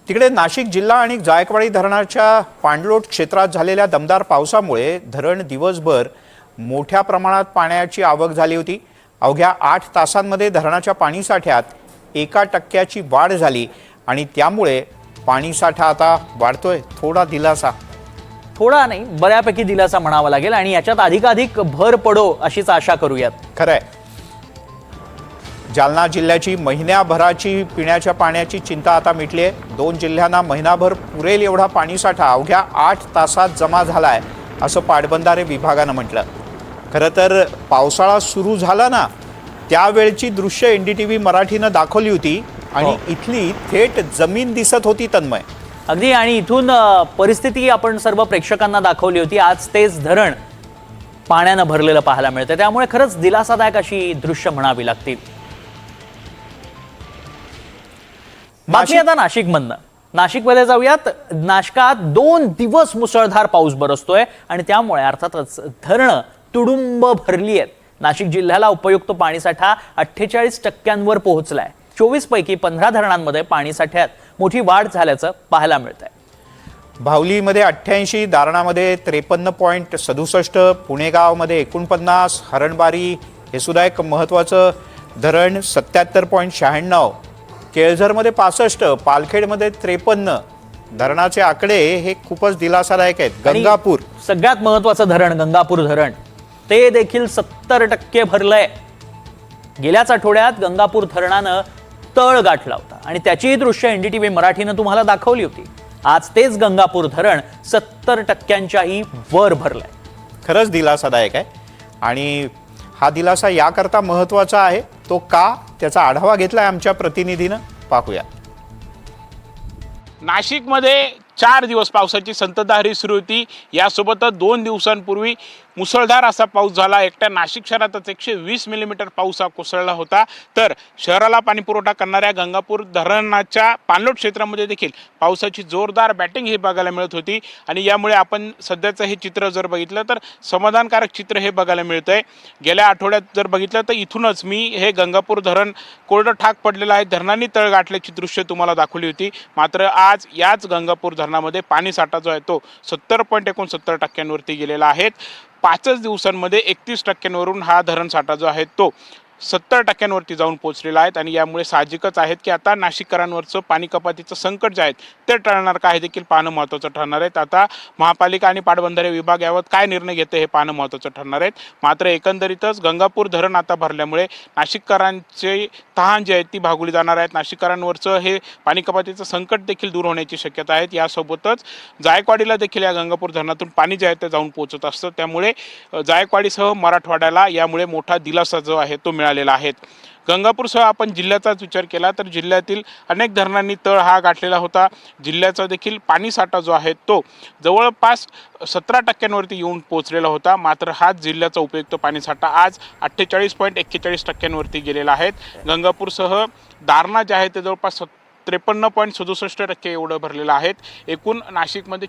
तिकडे नाशिक जिल्हा आणि जायकवाडी धरणाच्या पाणलोट क्षेत्रात झालेल्या दमदार पावसामुळे धरण दिवसभर मोठ्या प्रमाणात पाण्याची आवक झाली होती। अवघ्या 8 तासांमध्ये धरणाच्या पाणीसाठ्यात 1% वाढ झाली आणि त्यामुळे पाणीसाठा आता वाढतोय। थोडा नाही, बऱ्यापैकी दिलासा म्हणावा लागेल आणि याच्यात अधिकाधिक भर पडो अशीच आशा करूयात। खरंय, जालना जिल्ह्याची महिन्याभराची पिण्याच्या पाण्याची चिंता आता मिटली आहे। 2 जिल्ह्यांना महिनाभर पुरेल एवढा पाणीसाठा अवघ्या 8 तासात जमा झालाय असं पाटबंधारे विभागानं म्हटलं। खरं तर पावसाळा सुरू झाला ना त्यावेळची दृश्य NDTV मराठीनं दाखवली होती आणि इथली थेट जमीन दिसत होती तन्मय। अगदी, आणि इथून परिस्थिती आपण सर्व प्रेक्षकांना दाखवली होती। आज तेच धरण पाण्यानं भरलेलं पाहायला मिळतं, त्यामुळे खरंच दिलासादायक अशी दृश्य म्हणावी लागतील। बाकी आता नाशिकमधनं नाशिकमध्ये जाऊयात। नाशिकात 2 दिवस मुसळधार पाऊस बरसतोय आणि त्यामुळे अर्थातच धरणं तुडुंब भरली आहेत। नाशिक जिल्ह्याला उपयुक्त पाणीसाठा 48% पोहोचलाय। 24 पैकी 15 धरणांमध्ये पाणीसाठ्यात मोठी वाढ झाल्याचं पाहायला मिळतंय। भावलीमध्ये 88, दारणामध्ये 53.67, पुणेगावमध्ये 49, हरणबारी हे सुद्धा एक महत्त्वाचं धरण 77.96, केळझरमध्ये 65, पालखेडमध्ये 53 धरणाचे आकडे हे खूपच दिलासादायक आहेत। गंगापूर सगळ्यात महत्त्वाचं धरण गंगापूर धरण ते देखील 70% भरलंय। गेल्याच आठवड्यात गंगापूर धरणानं तळ गाठला होता आणि त्याचीही दृश्य NDTV मराठीनं तुम्हाला दाखवली होती। आज तेच गंगापूर धरण 70%च्याही वर भरलंय। खरंच दिलासादायक आहे आणि हा दिलासा याकरता महत्त्वाचा आहे तो का त्याचा आढावा घेतलाय आमच्या प्रतिनिधीनं, पाहूया। नाशिकमध्ये 4 दिवस पावसाची संततधार सुरू होती। यासोबतच 2 दिवसांपूर्वी मुसळधार असा पाऊस झाला। एकट्या नाशिक शहरातच 120 मिलीमीटर पाऊस हा कोसळला होता। तर शहराला पाणी पुरवठा करणाऱ्या गंगापूर धरणाच्या पाणलोट क्षेत्रामध्ये देखील पावसाची जोरदार बॅटिंग ही बघायला मिळत होती आणि यामुळे आपण सध्याचं हे चित्र जर बघितलं तर समाधानकारक चित्र हे बघायला मिळतंय। गेल्या आठवड्यात जर बघितलं तर इथूनच मी हे गंगापूर धरण कोरडं ठाक पडलेलं आहे, धरणांनी तळ गाठल्याची दृश्य तुम्हाला दाखवली होती। मात्र आज याच गंगापूर धरणामध्ये पाणीसाठा जो आहे तो 70.69% गेलेला आहे। 5 दिवसांमध्ये 31%वरून हा धरण साठा जो आहे तो 70%वरती जाऊन पोहोचलेला आहे आणि यामुळे साहजिकच आहेत की आता नाशिककरांवरचं पाणी कपातीचं संकट जे आहे ते टळणार का हे देखील पाहणं महत्त्वाचं ठरणार आहे। आता महापालिका आणि पाटबंधारे विभाग यावर काय निर्णय घेते हे पाहणं महत्त्वाचं ठरणार आहे। मात्र एकंदरीतच गंगापूर धरण आता भरल्यामुळे नाशिककरांचे तहान जी आहे ती भागवली जाणार आहेत। नाशिककरांवरचं हे पाणी कपातीचं संकट देखील दूर होण्याची शक्यता आहे। यासोबतच जायकवाडीला देखील या गंगापूर धरणातून पाणी जे आहे ते जाऊन पोहोचत असतं, त्यामुळे जायकवाडीसह मराठवाड्याला यामुळे मोठा दिलासा जो आहे तो मिळालेला आहे। गंगापूरसह आपण जिल्ह्याचाच विचार केला तर जिल्ह्यातील अनेक धरणांनी तळ हा गाठलेला होता। जिल्ह्याचा देखील पाणीसाठा जो आहे तो जवळपास 17%वरती येऊन पोहोचलेला होता। मात्र हाच जिल्ह्याचा उपयुक्त पाणीसाठा आज 48.41%वरती गेलेला आहे। गंगापूरसह दारणा जे आहे ते जवळपास 53.67% एवढं भरलेलं आहे। एकूण नाशिकमध्ये